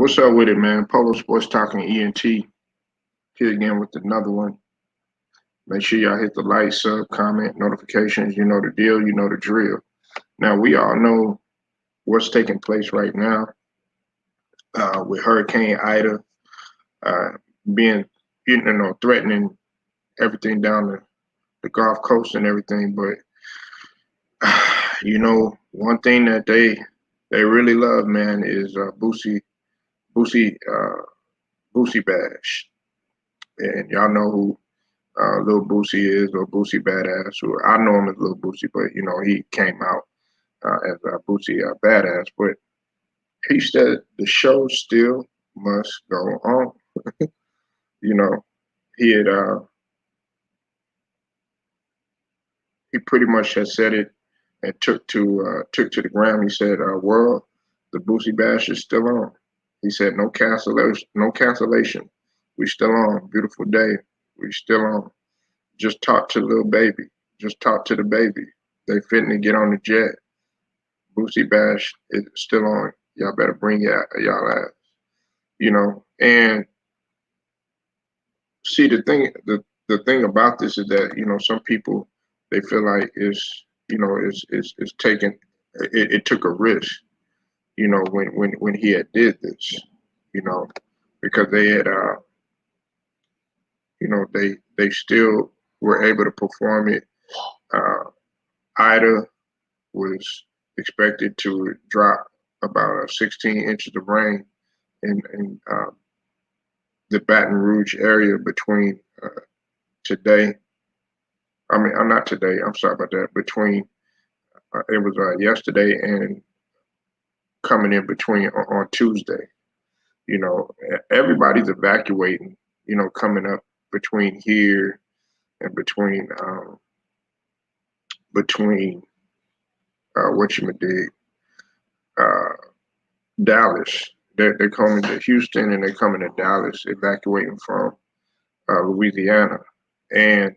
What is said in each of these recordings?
What's up with it, man? Polo Sports Talking ENT here again with another one. Make sure y'all hit the like, sub, comment, notifications. You know the deal, you know the drill. Now, we all know what's taking place right now with Hurricane Ida uh, being, threatening everything down the Gulf Coast and everything. But, one thing that they really love, man, is Boosie, Boosie Bash. And y'all know who Lil Boosie is, or Boosie Badass. Who I know him as Lil Boosie, but he came out as Boosie Badass. But he said the show still must go on. You know, he had he pretty much had said it and took to the ground. He said, "World, the Boosie Bash is still on." He said, "No cancellation, no cancellation. We still on. Beautiful day. We still on. Just talk to the little baby. Just talk to the baby. They fitting to get on the jet. Boosie Bash is still on. Y'all better bring y'all ass." And see the thing about this is that some people, they feel like it's taken, it took a risk, when he had did this, you know because they had they still were able to perform it. Ida was expected to drop about 16 inches of rain in the Baton Rouge area between today. I mean, I'm not today. I'm sorry about that. Between it was yesterday and coming in between on Tuesday. Everybody's evacuating. Coming up between here and between what you dig, uh, Dallas. They're coming to Houston and they're coming to Dallas, evacuating from Louisiana. And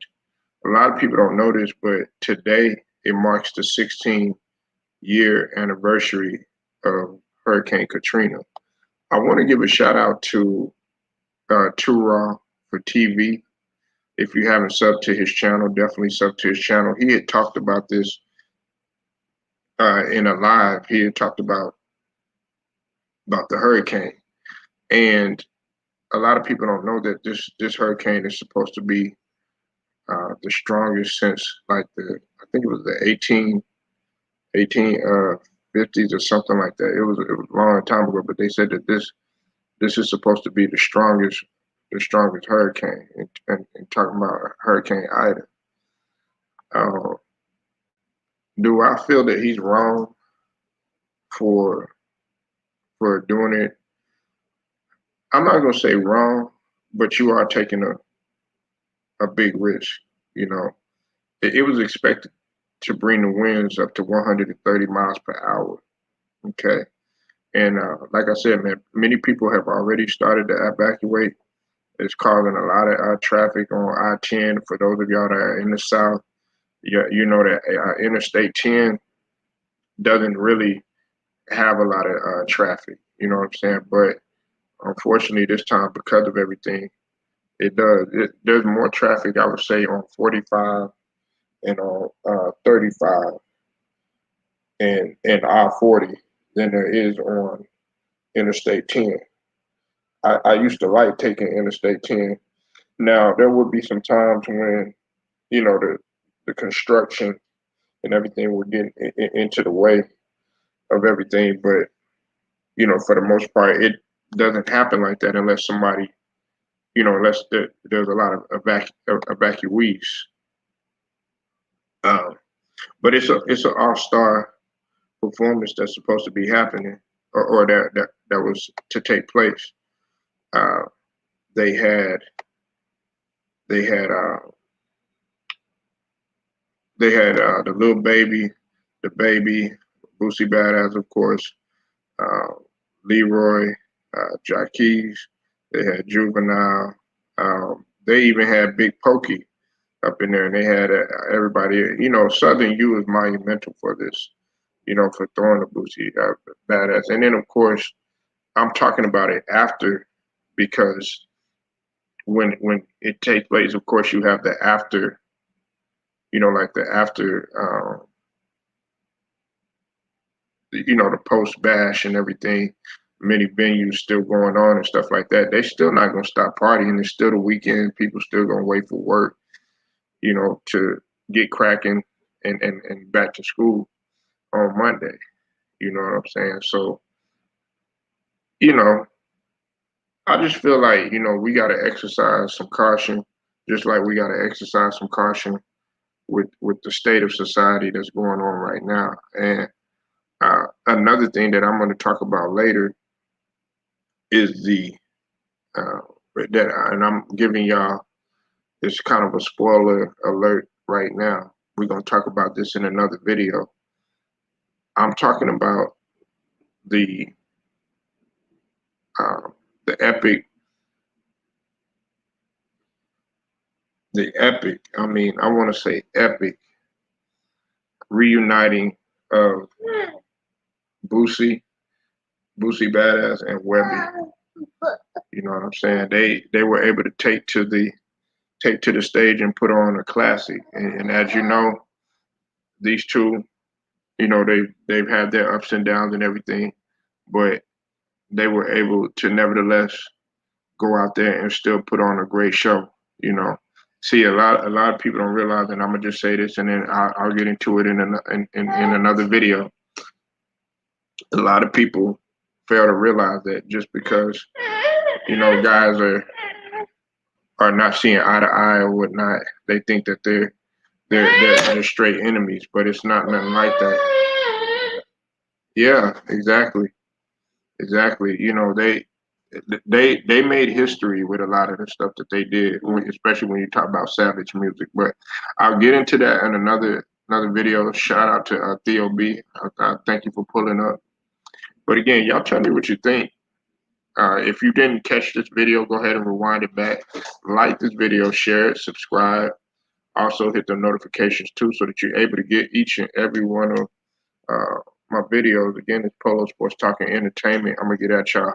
a lot of people don't know this, but today it marks the 16-year anniversary of Hurricane Katrina. I want to give a shout out to Too Raw for TV. If you haven't subbed to his channel, definitely sub to his channel. He had talked about this in a live. He had talked about the hurricane, and a lot of people don't know that this hurricane is supposed to be the strongest since like I think it was the 1850s or something like that. It was a long time ago, but they said that this is supposed to be the strongest hurricane, and talking about Hurricane Ida. Uh, do I feel that he's wrong for doing it? I'm not gonna say wrong, but you are taking a big risk. You know, it was expected to bring the winds up to 130 miles per hour. Okay, and like I said, man, many people have already started to evacuate. It's causing a lot of traffic on I-10. For those of y'all that are in the South, you know that Interstate 10 doesn't really have a lot of traffic. You know what I'm saying? But unfortunately, this time, because of everything, it does. There's more traffic, I would say, on 45 and on 35 and I-40 than there is on Interstate 10. I used to like taking Interstate 10. Now, there would be some times when, the construction and everything would get into the way of everything. But, for the most part, it doesn't happen like that unless somebody, unless there's a lot of evacuees. Um, but it's an all-star performance that's supposed to be happening, or that was to take place. Uh, they had they had the little baby, the baby, Boosie Badass, of course, uh, Leroy, Jaquez. They had Juvenile. They even had Big Pokey up in there, and they had everybody. Southern U is monumental for this. For throwing the Boosie Badass, and then of course I'm talking about it after, because when it takes place, of course, you have the after, like the after, the post bash and everything. Many venues still going on and stuff like that. They still not gonna stop partying. It's still the weekend. People still gonna wait for work, to get cracking and back to school on Monday. You know what I'm saying? So, you know, I just feel like, we gotta exercise some caution, just like we gotta exercise some caution with the state of society that's going on right now. And another thing that I'm going to talk about later is uh, and I'm giving y'all this kind of a spoiler alert right now. We're going to talk about this in another video. I'm talking about the uh, the epic, I mean, I want to say epic reuniting of Boosie, Boosie Badass, and Webby. You know what I'm saying? They were able to take to the stage and put on a classic. And as you know, these two, they've had their ups and downs and everything, but they were able to nevertheless go out there and still put on a great show. You know, see a lot of people don't realize, and I'm gonna just say this, and then I'll get into it in another video. A lot of people fail to realize that just because guys are not seeing eye to eye or whatnot, they think that they're straight enemies, but it's not nothing like that. Yeah, exactly, exactly. They made history with a lot of the stuff that they did, especially when you talk about savage music. But I'll get into that in another video. Shout out to Theo B. Thank you for pulling up. But again, y'all tell me what you think. If you didn't catch this video, go ahead and rewind it back. Like this video, share it, subscribe. Also hit the notifications too, so that you're able to get each and every one of my videos. Again, it's Polo Sports Talking Entertainment. I'm gonna get at y'all.